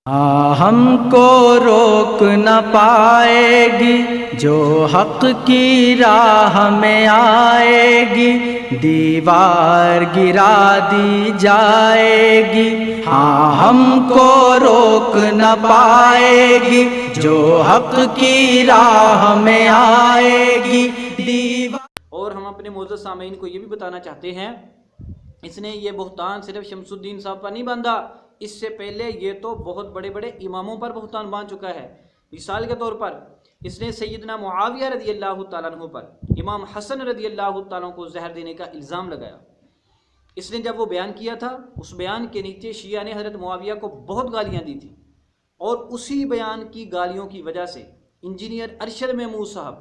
ہم کو روک نہ پائے گی جو حق کی راہ میں آئے گی، دیوار گرا دی جائے گی۔ ہم کو روک نہ پائے گی جو حق کی راہ میں آئے گی، دیوار۔ اور ہم اپنے معزز سامعین کو یہ بھی بتانا چاہتے ہیں، اس نے یہ بہتان صرف شمس الدین صاحب پر نہیں باندھا، اس سے پہلے یہ تو بہت بڑے بڑے اماموں پر بہتان باندھ چکا ہے۔ مثال کے طور پر اس نے سیدنا معاویہ رضی اللہ تعالیٰ عنہ پر امام حسن رضی اللہ تعالیٰ عنہ کو زہر دینے کا الزام لگایا۔ اس نے جب وہ بیان کیا تھا، اس بیان کے نیچے شیعہ نے حضرت معاویہ کو بہت گالیاں دی تھیں، اور اسی بیان کی گالیوں کی وجہ سے انجینئر ارشد محمود صاحب،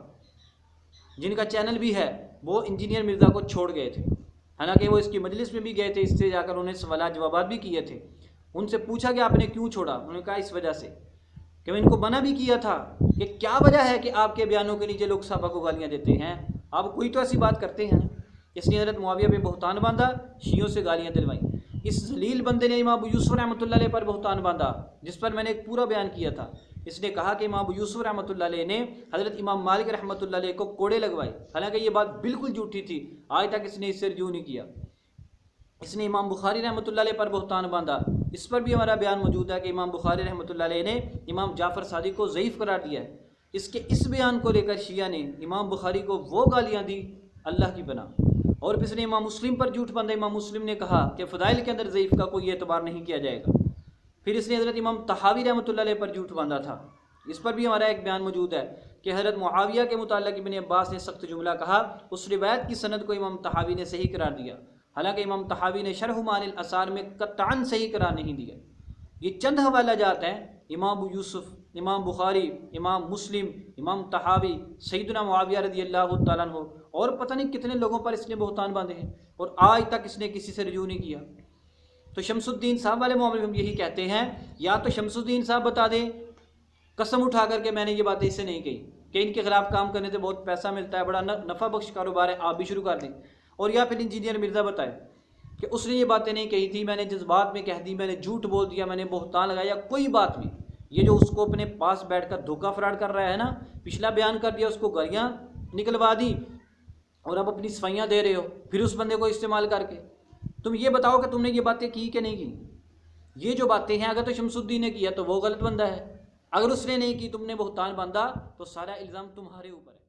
جن کا چینل بھی ہے، وہ انجینئر مرزا کو چھوڑ گئے تھے۔ حالانکہ وہ اس کی مجلس میں بھی گئے تھے، اس سے جا کر انہیں سوالات جوابات بھی کیے تھے۔ ان سے پوچھا کہ آپ نے کیوں چھوڑا؟ انہوں نے کہا اس وجہ سے کہ میں ان کو منع بھی کیا تھا کہ کیا وجہ ہے کہ آپ کے بیانوں کے نیچے لوگ صحابہ کو گالیاں دیتے ہیں، آپ کوئی تو ایسی بات کرتے ہیں۔ اس نے حضرت معاویہ پہ بہتان باندھا، شیعوں سے گالیاں دلوائیں۔ اس ذلیل بندے نے امام ابو یوسف رحمۃ اللہ علیہ پر بہتان باندھا، جس پر میں نے ایک پورا بیان کیا تھا۔ اس نے کہا کہ امام ابو یوسف رحمۃ اللہ علیہ نے حضرت امام مالک رحمۃ اللہ علیہ کو کوڑے لگوائے، حالانکہ یہ بات بالکل جھوٹی تھی، آج تک اس نے اس سے رجوع نہیں کیا۔ اس نے امام بخاری رحمۃ اللہ علیہ پر بہتان باندھا، اس پر بھی ہمارا بیان موجود ہے کہ امام بخاری رحمۃ اللہ علیہ نے امام جعفر صادق کو ضعیف قرار دیا ہے۔ اس بیان کو لے کر شیعہ نے امام بخاری کو وہ گالیاں دی اللہ کی پناہ، اور پھر اس نے امام مسلم پر جھوٹ باندھا۔ امام مسلم نے کہا کہ فضائل کے اندر ضعیف کا کوئی اعتبار نہیں کیا جائے گا۔ پھر اس نے حضرت امام طحاوی رحمۃ اللہ علیہ پر جھوٹ باندھا تھا، اس پر بھی ہمارا ایک بیان موجود ہے کہ حضرت معاویہ کے متعلق ابن عباس نے سخت جملہ کہا، اس روایت کی سند کو امام طحاوی نے صحیح قرار دیا، حالانکہ امام طحاوی نے شرح معانی الاثار میں قطعاً صحیح قرار نہیں دیا۔ یہ چند حوالہ جات ہیں، امام ابو یوسف، امام بخاری، امام مسلم، امام طحاوی، سیدنا معاویہ رضی اللہ تعالیٰ عنہ، اور پتہ نہیں کتنے لوگوں پر اس نے بہتان باندھے ہیں، اور آج تک اس نے کسی سے رجوع نہیں کیا۔ تو شمس الدین صاحب والے معاملے میں ہم یہی کہتے ہیں، یا تو شمس الدین صاحب بتا دیں قسم اٹھا کر کہ میں نے یہ باتیں اس سے نہیں کہی، کہ ان کے خلاف کام کرنے سے بہت پیسہ ملتا ہے، بڑا نفع بخش کاروبار ہے، آپ بھی شروع کر دیں، اور یا پھر انجینئر مرزا بتائے کہ اس نے یہ باتیں نہیں کہی تھی، میں نے جذبات میں کہہ دی، میں نے جھوٹ بول دیا، میں نے بہتان لگایا، کوئی بات نہیں۔ یہ جو اس کو اپنے پاس بیٹھ کر دھوکہ فراڈ کر رہا ہے نا، پچھلا بیان کر دیا، اس کو گالیاں نکلوا دی، اور اب اپنی صفائیاں دے رہے ہو پھر اس بندے کو استعمال کر کے۔ تم یہ بتاؤ کہ تم نے یہ باتیں کی کہ نہیں کی؟ یہ جو باتیں ہیں، اگر تو شمس الدین نے کیا تو وہ غلط بندہ ہے، اگر اس نے نہیں کی، تم نے بہتان باندھا، تو سارا الزام تمہارے اوپر ہے۔